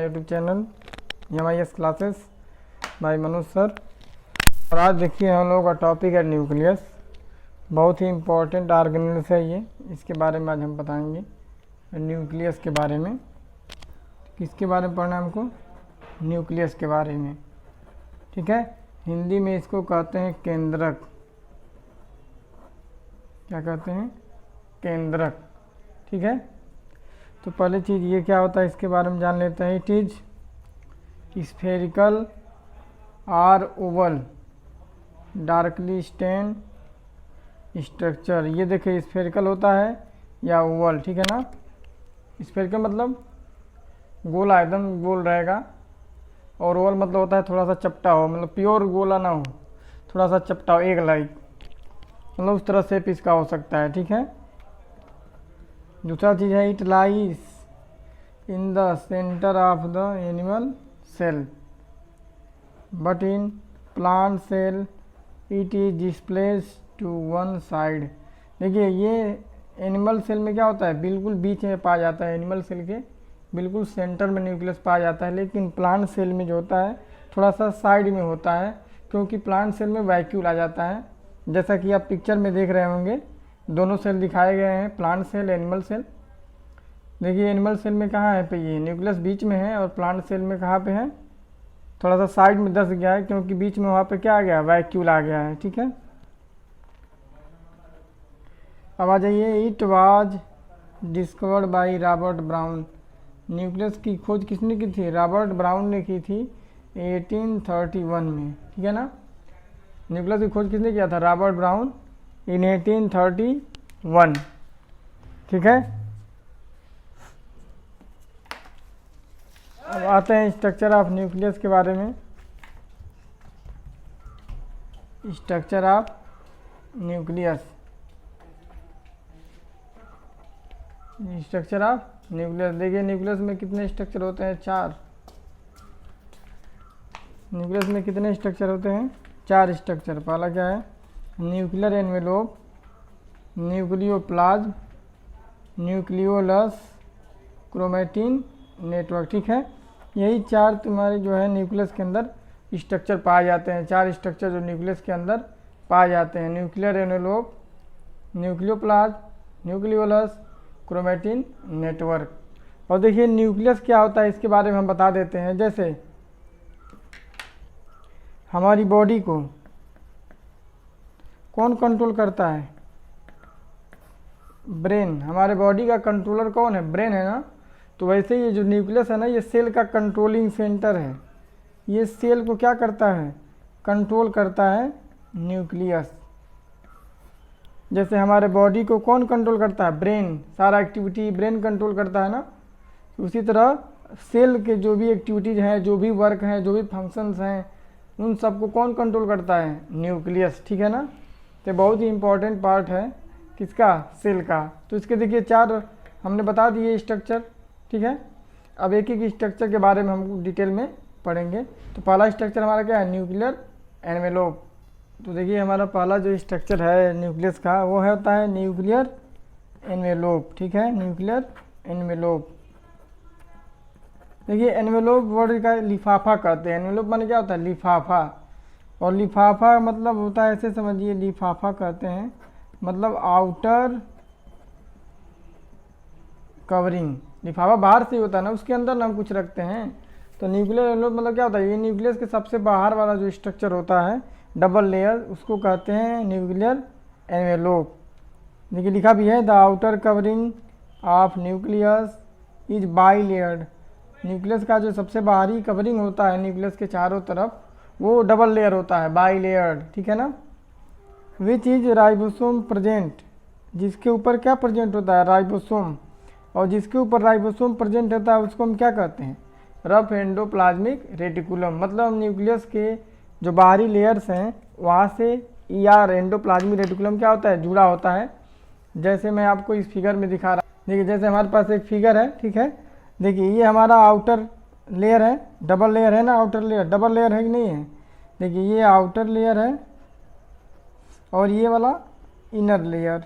YouTube channel MIS classes bye Manoj sir. और आज देखिए हम लोगों का टॉपिक है न्यूक्लियस। बहुत ही इम्पोर्टेंट ऑर्गेनेल्स है ये, इसके बारे में आज हम बताएंगे न्यूक्लियस के बारे में। किसके बारे में पढ़ना है हमको? न्यूक्लियस के बारे में, ठीक है। हिंदी में इसको कहते हैं केंद्रक। क्या कहते हैं? केंद्रक, ठीक है। तो पहले चीज़ ये क्या होता है इसके बारे में जान लेते हैं। It is spherical or oval darkly stain structure. ये देखिए स्फेरिकल होता है या ओवल, ठीक है ना। स्फेरिकल मतलब गोला, एकदम गोल रहेगा, और ओवल मतलब होता है थोड़ा सा चपटा हो, मतलब प्योर गोला ना हो, थोड़ा सा चपटा हो, एक लाइक, मतलब उस तरह शेप इसका हो सकता है, ठीक है। दूसरा चीज़ है it lies in the centre of the animal cell but in plant cell it is displace to one side. देखिए ये एनिमल सेल में क्या होता है, बिल्कुल बीच में पाया जाता है, एनिमल सेल के बिल्कुल सेंटर में न्यूक्लियस पाया जाता है। लेकिन प्लांट सेल में जो होता है थोड़ा सा साइड में होता है, क्योंकि प्लांट सेल में वैक्यूल आ जाता है। जैसा कि आप पिक्चर में देख रहे होंगे, दोनों सेल दिखाए गए हैं, प्लांट सेल एनिमल सेल। देखिए एनिमल सेल में कहाँ है पे, ये न्यूक्लियस बीच में है, और प्लांट सेल में कहाँ पे है, थोड़ा सा साइड में धंस गया है, क्योंकि बीच में वहाँ पे क्या आ गया, वैक्यूल आ गया है, ठीक है। अब आ जाइए, it was discovered by Robert brown. Nucleus की खोज किसने की थी? रॉबर्ट ब्राउन ने की थी 1831 में, ठीक है ना। न्यूक्लियस की खोज किसने किया था? रॉबर्ट ब्राउन इन 1831, ठीक है। अब आते हैं स्ट्रक्चर ऑफ न्यूक्लियस के बारे में। Structure of nucleus, structure of nucleus. देखिए न्यूक्लियस में कितने स्ट्रक्चर होते हैं? 4। न्यूक्लियस में कितने स्ट्रक्चर होते हैं? 4 स्ट्रक्चर। पहला क्या है? Nuclear envelope, nucleoplasm, nucleolus, chromatin network, ठीक है। यही 4 तुम्हारे जो है न्यूक्लियस के अंदर स्ट्रक्चर पाए जाते हैं। 4 स्ट्रक्चर जो न्यूक्लियस के अंदर पाए जाते हैं, nuclear envelope, nucleoplasm, nucleolus, chromatin network. और देखिए न्यूक्लियस क्या होता है इसके बारे में हम बता देते हैं। जैसे हमारी बॉडी को कौन कंट्रोल करता है? ब्रेन। हमारे बॉडी का कंट्रोलर कौन है? ब्रेन है ना। तो वैसे ये जो न्यूक्लियस है ना, ये सेल का कंट्रोलिंग सेंटर है। ये सेल को क्या करता है? कंट्रोल करता है न्यूक्लियस। जैसे हमारे बॉडी को कौन कंट्रोल करता है? ब्रेन। सारा एक्टिविटी ब्रेन कंट्रोल करता है ना। उसी तरह सेल के जो भी एक्टिविटीज़ हैं, जो भी वर्क हैं, जो भी फंक्शंस हैं, उन सबको कौन कंट्रोल करता है? न्यूक्लियस, ठीक है ना। तो बहुत ही इंपॉर्टेंट पार्ट है किसका? सेल का। तो इसके देखिए 4 हमने बता दिए स्ट्रक्चर, ठीक है। अब एक एक स्ट्रक्चर के बारे में हम डिटेल में पढ़ेंगे। तो पहला स्ट्रक्चर हमारा क्या है? Nuclear envelope. तो देखिए हमारा पहला जो स्ट्रक्चर है न्यूक्लियस का, वो है होता है न्यूक्लियर एनवेलोप, ठीक है। Nuclear envelope. देखिए एनवेलोप वर्ड का लिफाफा कहते हैं। एनवेलोप माने क्या होता है? लिफाफा। और लिफाफा मतलब होता है, ऐसे समझिए, लिफाफा कहते हैं मतलब आउटर कवरिंग। लिफाफा बाहर से ही होता है ना, उसके अंदर ना हम कुछ रखते हैं। तो न्यूक्लियर एनवेलोप मतलब क्या होता है? ये न्यूक्लियस के सबसे बाहर वाला जो स्ट्रक्चर होता है, डबल लेयर, उसको कहते हैं न्यूक्लियर एनवेलोप। देखिए लिखा भी है, the outer covering of nucleus is by layered. Nucleus का जो सबसे बाहरी कवरिंग होता है न्यूक्लियस के चारों तरफ, वो डबल लेयर होता है, बाई लेयर्ड, ठीक है ना। Which is ribosome present. जिसके ऊपर क्या प्रेजेंट होता है? राइबोसोम। और जिसके ऊपर राइबोसोम प्रेजेंट होता है उसको हम क्या कहते हैं? Rough endoplasmic reticulum. मतलब न्यूक्लियस के जो बाहरी लेयर्स हैं वहाँ से ER एंडोप्लाज्मिक रेटिकुलम क्या होता है? जुड़ा होता है। जैसे मैं आपको इस फिगर में दिखा रहा हूँ। देखिए जैसे हमारे पास एक फिगर है, ठीक है। देखिए ये हमारा आउटर लेयर है, डबल लेयर है ना, आउटर लेयर। डबल लेयर है कि नहीं है? देखिए ये आउटर लेयर है और ये वाला इनर लेयर।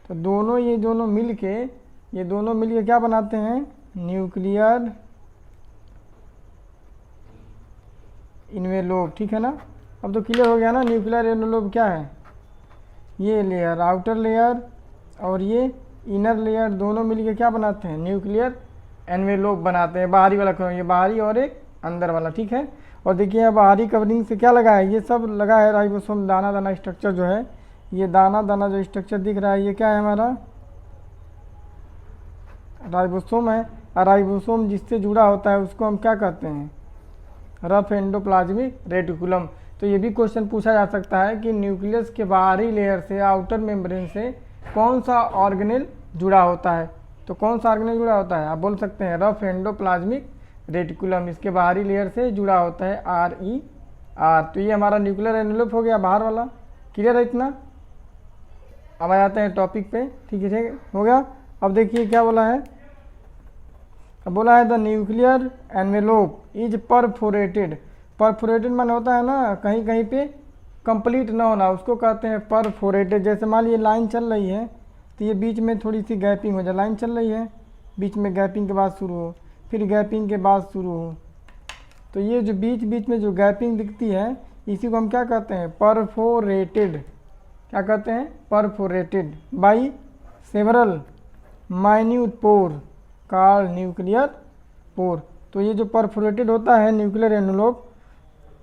तो दोनों ये दोनों मिल के क्या बनाते हैं? न्यूक्लियर इन्वेलोप, ठीक है ना। अब तो क्लियर हो गया ना, न्यूक्लियर एनवेलोप क्या है, ये लेयर आउटर लेयर और ये इनर लेयर दोनों मिलके क्या बनाते हैं, न्यूक्लियर एनवेलोप बनाते हैं। बाहरी वाला करो, ये बाहरी और एक अंदर वाला, ठीक है। और देखिए अब बाहरी कवरिंग से क्या लगा है, ये सब लगा है राइबोसोम, दाना दाना स्ट्रक्चर जो है, ये दाना दाना जो स्ट्रक्चर दिख रहा है ये क्या है हमारा राइबोसोम है। और राइबोसोम जिससे जुड़ा होता है उसको हम क्या कहते हैं, रफ एंडोप्लाज्मिक रेटिकुलम। तो ये भी क्वेश्चन पूछा जा सकता है कि न्यूक्लियस के बाहरी लेयर से, आउटर मेम्ब्रेन से कौन सा ऑर्गेनेल जुड़ा होता है। तो कौन सा ऑर्गेनेल जुड़ा होता है, आप बोल सकते हैं रफ एंडोप्लाज्मिक रेटिकुलम, इसके बाहरी लेयर से जुड़ा होता है RER। तो ये हमारा न्यूक्लियर एनवेलोप हो गया बाहर वाला, क्लियर है इतना। अब आ जाते हैं टॉपिक पे, ठीक है, ठीक हो गया। अब देखिए क्या बोला है, अब बोला है the nuclear envelope is perforated. Perforated मान होता है ना कहीं कहीं पे कंप्लीट ना होना, उसको कहते हैं परफोरेटेड। जैसे मान लीजिए लाइन चल रही है तो ये बीच में थोड़ी सी गैपिंग हो जाए, लाइन चल रही है बीच में गैपिंग के बाद शुरू हो, फिर गैपिंग के बाद शुरू हो, तो ये जो बीच बीच में जो गैपिंग दिखती है इसी को हम क्या कहते हैं, परफोरेटेड। क्या कहते हैं, perforated by several minute pore called nuclear pore. तो ये जो परफोरेटेड होता है न्यूक्लियर एनवेलोप,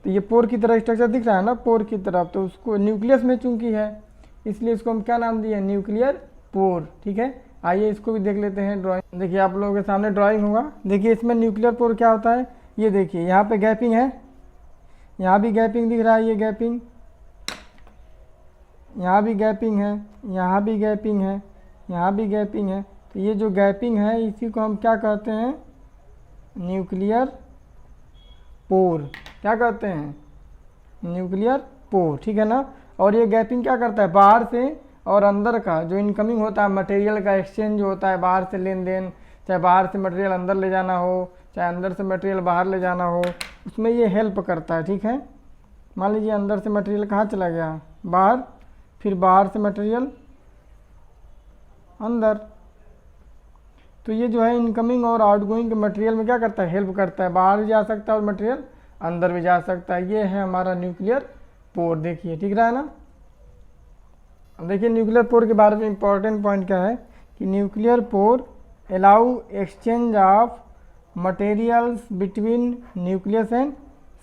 तो ये पोर की तरह स्ट्रक्चर दिख रहा है ना, पोर की तरफ, तो उसको न्यूक्लियस में चूंकि है इसलिए इसको हम क्या नाम दिए, न्यूक्लियर पोर, ठीक है। आइए इसको भी देख लेते हैं ड्राइंग। देखिए आप लोगों के सामने ड्राइंग होगा, देखिए इसमें न्यूक्लियर पोर क्या होता है, ये देखिए यहाँ पे गैपिंग है, यहाँ भी गैपिंग दिख रहा है, ये गैपिंग, यहाँ भी गैपिंग है, यहाँ भी गैपिंग है, यहाँ भी गैपिंग है। तो ये जो गैपिंग है इसी को हम क्या कहते हैं, न्यूक्लियर पोर। क्या कहते हैं, न्यूक्लियर पोर, ठीक है ना। और ये गैपिंग क्या करता है, बाहर से और अंदर का जो इनकमिंग होता है मटेरियल का एक्सचेंज होता है, बाहर से लेन देन, चाहे बाहर से मटेरियल अंदर ले जाना हो, चाहे अंदर से मटेरियल बाहर ले जाना हो, उसमें ये हेल्प करता है, ठीक है। मान लीजिए अंदर से मटेरियल कहाँ चला गया, बाहर, फिर बाहर से मटेरियल अंदर, तो ये जो है इनकमिंग और आउटगोइंग के मटेरियल में क्या करता है, हेल्प करता है, बाहर भी जा सकता है और मटेरियल अंदर भी जा सकता है। ये है हमारा न्यूक्लियर पोर, देखिए ठीक रहा है ना। अब देखिए न्यूक्लियर पोर के बारे में इंपॉर्टेंट पॉइंट क्या है कि nuclear pore allow exchange of materials between nucleus and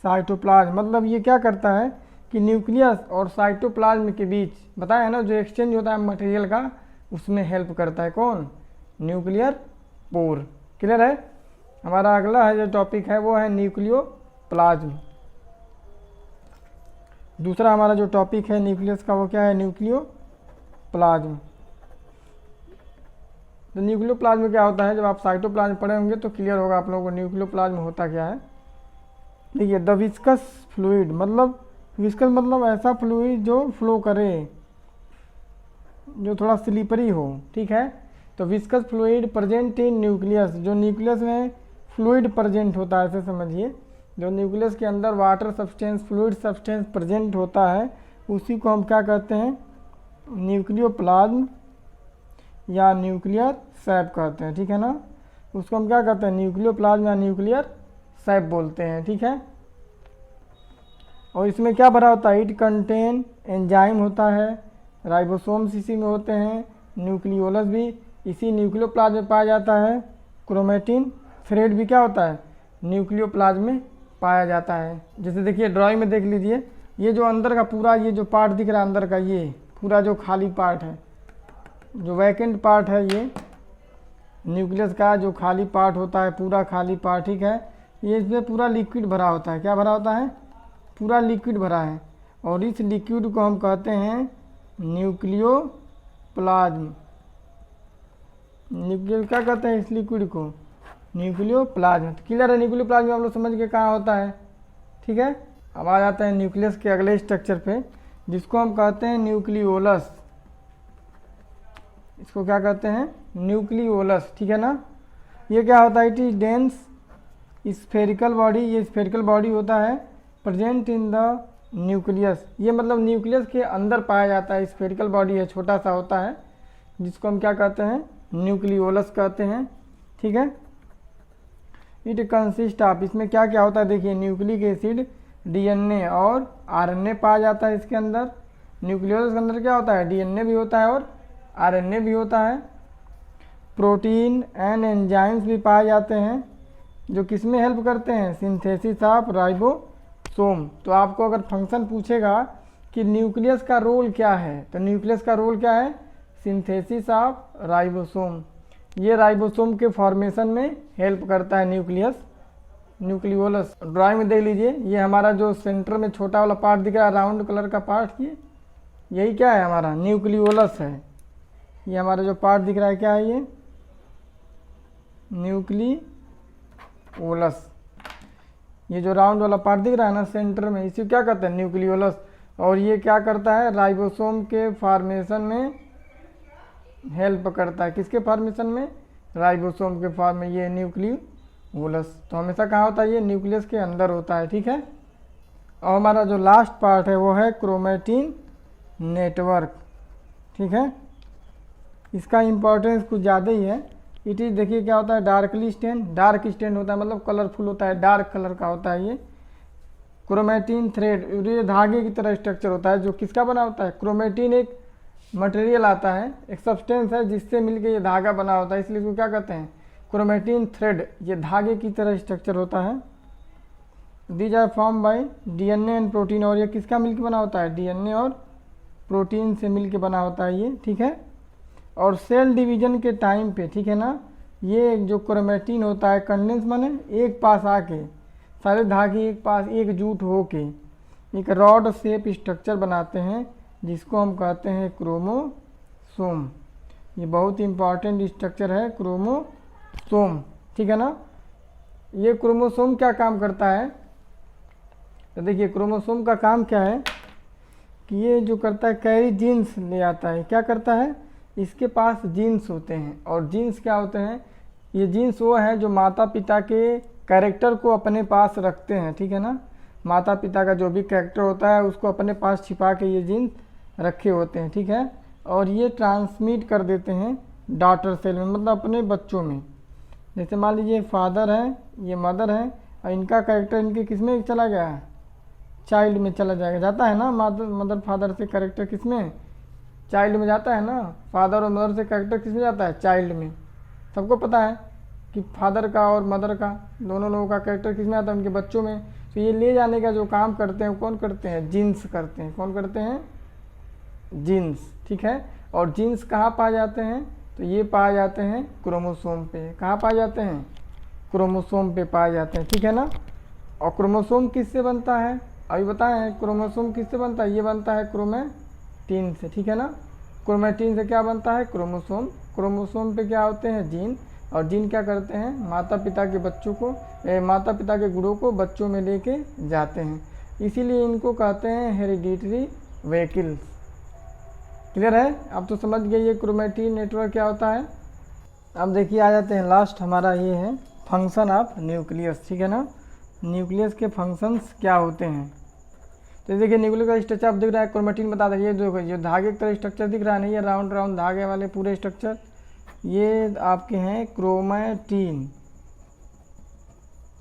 cytoplasm. मतलब ये क्या करता है कि न्यूक्लियस और साइटोप्लाज्म के बीच बताया है ना जो एक्सचेंज होता है मटेरियल का, उसमें हेल्प करता है कौन, न्यूक्लियर पोर। क्लियर है। हमारा अगला है जो टॉपिक है वो है न्यूक्लियोप्लाज्म। दूसरा हमारा जो टॉपिक है न्यूक्लियस का वो क्या है, न्यूक्लियोप्लाज्म। तो न्यूक्लियोप्लाज्म क्या होता है, जब आप साइटोप्लाज्म पढ़े होंगे तो क्लियर होगा आप लोगों को न्यूक्लियोप्लाज्म होता क्या है। देखिए द विस्कस फ्लूइड, मतलब विस्कस मतलब ऐसा फ्लूइड जो फ्लो करे, जो थोड़ा स्लिपरी हो, ठीक है। तो viscous fluid present in nucleus, जो न्यूक्लियस में फ्लूइड प्रेजेंट होता है, ऐसे समझिए जो न्यूक्लियस के अंदर water substance, fluid substance present होता है उसी को हम क्या कहते हैं, न्यूक्लियोप्लाज्म या न्यूक्लियर सैप कहते हैं, ठीक है ना। उसको हम क्या कहते हैं, न्यूक्लियोप्लाज्म या न्यूक्लियर सैप बोलते हैं, ठीक है। और इसमें क्या भरा होता है, इट कंटेन एंजाइम होता है, राइबोसोम्स इसी में होते हैं, न्यूक्लियोलस भी इसी न्यूक्लियोप्लाज्म में पाया जाता है, क्रोमेटिन थ्रेड भी क्या होता है, न्यूक्लियोप्लाज्म में पाया जाता है। जैसे देखिए ड्राइंग में देख लीजिए, ये जो अंदर का पूरा ये जो पार्ट दिख रहा है अंदर का, ये पूरा जो खाली पार्ट है, जो वैकेंट पार्ट है, ये न्यूक्लियस का जो खाली पार्ट होता है, पूरा खाली पार्ट, ठीक है। ये इसमें पूरा लिक्विड भरा होता है, क्या भरा होता है, पूरा लिक्विड भरा है। और इस लिक्विड को हम कहते हैं न्यूक्लियोप्लाज्म। न्यूक्लियो क्या कहते हैं इस लिक्विड को, न्यूक्लियोप्लाज्म। क्लियर है, न्यूक्लियोप्लाज्म आप लोग समझ के कहाँ होता है, ठीक है। अब आ जाते हैं न्यूक्लियस के अगले स्ट्रक्चर पे, जिसको हम कहते हैं न्यूक्लियोलस। इसको क्या कहते हैं, न्यूक्लियोलस, ठीक है ना। ये क्या होता है, it is dense spherical body, ये स्फेरिकल बॉडी होता है, प्रेजेंट इन द न्यूक्लियस। ये मतलब न्यूक्लियस के अंदर पाया जाता है, स्फेरिकल बॉडी है, छोटा सा होता है, जिसको हम क्या कहते हैं, न्यूक्लियोलस कहते हैं, ठीक है। इट कंसिस्ट ऑफ, इसमें क्या क्या होता है देखिए, न्यूक्लिक एसिड, डीएनए और आरएनए पाया जाता है इसके अंदर। न्यूक्लियोलस के अंदर क्या होता है, डीएनए भी होता है और आरएनए भी होता है। प्रोटीन एंड एंजाइम्स भी पाए जाते हैं जो किस में हेल्प करते हैं, सिंथेसिस ऑफ राइबोसोम। तो आपको अगर फंक्शन पूछेगा कि न्यूक्लियस का रोल क्या है, तो न्यूक्लियस का रोल क्या है, सिंथेसिस ऑफ राइबोसोम। ये राइबोसोम के फॉर्मेशन में हेल्प करता है न्यूक्लियोलस। ड्राइंग में देख लीजिए, ये हमारा जो सेंटर में छोटा वाला पार्ट दिख रहा है, राउंड कलर का पार्ट, यही क्या है, हमारा न्यूक्लियोलस है। ये हमारा जो पार्ट दिख रहा है क्या है, ये न्यूक्लियोलस। ये जो राउंड वाला पार्ट दिख रहा है ना सेंटर में, इसे क्या कहते हैं, न्यूक्लियोलस। और ये क्या करता है, राइबोसोम के फॉर्मेशन में हेल्प करता है। किसके फॉर्मेशन में, राइबोसोम के फॉर्म में, ये न्यूक्लियोलस। तो हमेशा कहाँ होता है, ये न्यूक्लियस के अंदर होता है, ठीक है। और हमारा जो लास्ट पार्ट है वो है क्रोमेटिन नेटवर्क, ठीक है। इसका इम्पोर्टेंस कुछ ज़्यादा ही है। इट इज, देखिए क्या होता है, डार्कली स्टेन, डार्क स्टेन होता है, मतलब कलरफुल होता है, डार्क कलर का होता है ये। क्रोमेटिन थ्रेड, ये धागे की तरह स्ट्रक्चर होता है, जो किसका बना होता है, क्रोमेटिन एक मटेरियल आता है, एक सब्सटेंस है जिससे मिलकर ये धागा बना होता है, इसलिए इसको क्या कहते हैं, क्रोमेटिन थ्रेड। ये धागे की तरह स्ट्रक्चर होता है। These are form by DNA and protein, और ये किसका मिलकर बना होता है, डीएनए और प्रोटीन से मिलकर बना होता है ये, ठीक है। और सेल डिवीजन के टाइम पे, ठीक है ना, ये जो क्रोमेटिन होता है, कंडेंस माने एक पास आके, सारे धागे एक पास एकजुट होके एक रॉड शेप स्ट्रक्चर बनाते हैं, जिसको हम कहते हैं क्रोमोसोम। ये बहुत इंपॉर्टेंट स्ट्रक्चर है क्रोमोसोम, ठीक है ना। ये क्रोमोसोम क्या काम करता है, तो देखिए क्रोमोसोम का काम क्या है कि ये जो करता है, कैरी जीन्स ले आता है। क्या करता है, इसके पास जीन्स होते हैं, और जीन्स क्या होते हैं, ये जीन्स वो है जो माता पिता के कैरेक्टर को अपने पास रखते हैं, ठीक है ना। माता पिता का जो भी कैरेक्टर होता है उसको अपने पास छिपा के ये जीन्स रखे होते हैं, ठीक है। और ये ट्रांसमिट कर देते हैं डॉटर सेल में, मतलब अपने बच्चों में। जैसे मान लीजिए फादर है, ये मदर है, और इनका कैरेक्टर इनके किस में चला गया है, चाइल्ड में चला जाएगा, जाता है ना। मदर फादर से कैरेक्टर किस में, चाइल्ड में जाता है ना। फादर और मदर से कैरेक्टर किस में जाता है, चाइल्ड में। सबको पता है कि फादर का और मदर का, दोनों लोगों का कैरेक्टर किस में आता है, उनके बच्चों में। तो ये ले जाने का जो काम करते हैं कौन करते हैं, जीन्स करते हैं। कौन करते हैं, जीन्स, ठीक है। और जीन्स कहाँ पाए जाते हैं, तो ये पाए जाते हैं क्रोमोसोम पे। कहाँ पाए जाते हैं, क्रोमोसोम पे पाए जाते हैं, ठीक है ना। और क्रोमोसोम किससे बनता है, अभी बताएं, क्रोमोसोम किससे बनता है, ये बनता है क्रोमेटिन से, ठीक है ना। क्रोमेटिन से क्या बनता है, क्रोमोसोम। क्रोमोसोम पे क्या होते हैं, जीन। और जीन क्या करते हैं, माता पिता के बच्चों को, माता पिता के गुणों को बच्चों में लेके जाते हैं। इसीलिए इनको कहते हैं हेरिडिटरी व्हीकल्स। क्लियर है, अब तो समझ गए ये क्रोमेटिन नेटवर्क क्या होता है। अब देखिए आ जाते हैं लास्ट, हमारा ये है फंक्शन ऑफ न्यूक्लियस, ठीक है ना। न्यूक्लियस के फंक्शंस क्या होते हैं, तो देखिए न्यूक्लियस का स्ट्रक्चर आप दिख रहा है, क्रोमेटिन बता दें, ये जो धागे की तरह स्ट्रक्चर दिख रहा है ना, ये राउंड राउंड धागे वाले पूरे स्ट्रक्चर, ये आपके हैं क्रोमेटिन।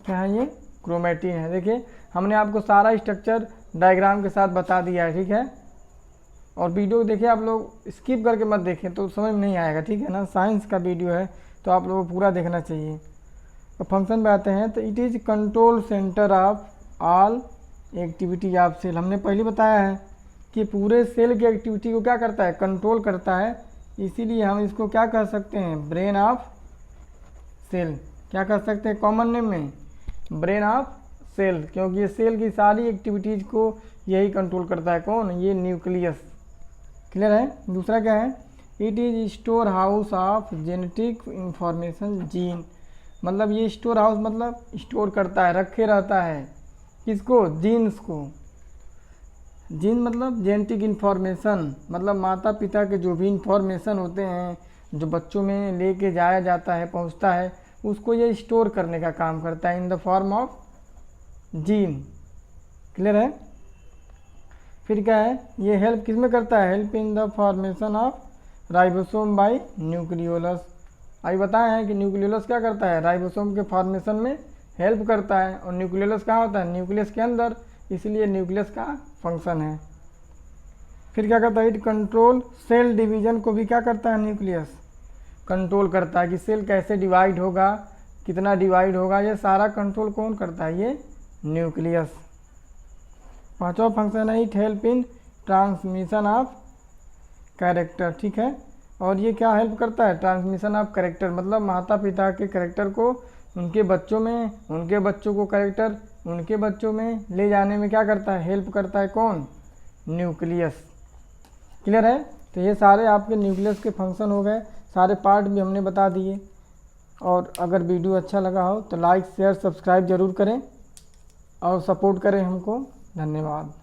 क्या है ये, क्रोमेटिन है। देखिए हमने आपको सारा स्ट्रक्चर डायग्राम के साथ बता दिया है, ठीक है। और वीडियो देखिए, आप लोग स्किप करके मत देखें तो समझ में नहीं आएगा, ठीक है ना। साइंस का वीडियो है तो आप लोगों को पूरा देखना चाहिए। तो फंक्शन पे आते हैं, तो it is control centre of all activity of cell. हमने पहले बताया है कि पूरे सेल की एक्टिविटी को क्या करता है, कंट्रोल करता है। इसीलिए हम इसको क्या कह सकते हैं, ब्रेन ऑफ सेल। क्या कह सकते हैं कॉमन नेम में, ब्रेन ऑफ सेल, क्योंकि ये सेल की सारी एक्टिविटीज़ को यही कंट्रोल करता है। कौन, ये न्यूक्लियस। क्लियर है। दूसरा क्या है, it is store house of genetic information gene. मतलब ये स्टोर हाउस मतलब स्टोर करता है, रखे रहता है, किसको, जीन्स को। जीन मतलब जेनेटिक इन्फॉर्मेशन, मतलब माता पिता के जो भी इंफॉर्मेशन होते हैं जो बच्चों में लेके जाया जाता है, पहुंचता है, उसको ये स्टोर करने का काम करता है in the form of gene. Clear है। फिर क्या है, ये हेल्प किस में करता है, help in the formation of ribosome by nucleolus. अभी बताए हैं कि न्यूक्लियोलस क्या करता है, राइबोसोम के फॉर्मेशन में हेल्प करता है। और न्यूक्लियोलस कहाँ होता है, न्यूक्लियस के अंदर। इसलिए न्यूक्लियस का फंक्शन है। फिर क्या करता है, इट कंट्रोल सेल डिवीजन को भी क्या करता है न्यूक्लियस, कंट्रोल करता है कि सेल कैसे डिवाइड होगा, कितना डिवाइड होगा, ये सारा कंट्रोल कौन करता है, ये न्यूक्लियस। पांचवा फंक्शन है it help in transmission of character, ठीक है। और ये क्या हेल्प करता है, ट्रांसमिशन ऑफ कैरेक्टर, मतलब माता पिता के कैरेक्टर को उनके बच्चों में, उनके बच्चों को कैरेक्टर उनके बच्चों में ले जाने में क्या करता है, हेल्प करता है कौन, न्यूक्लियस। क्लियर है। तो ये सारे आपके न्यूक्लियस के फंक्शन हो गए, सारे पार्ट भी हमने बता दिए। और अगर वीडियो अच्छा लगा हो तो लाइक शेयर सब्सक्राइब ज़रूर करें और सपोर्ट करें हमको। धन्यवाद।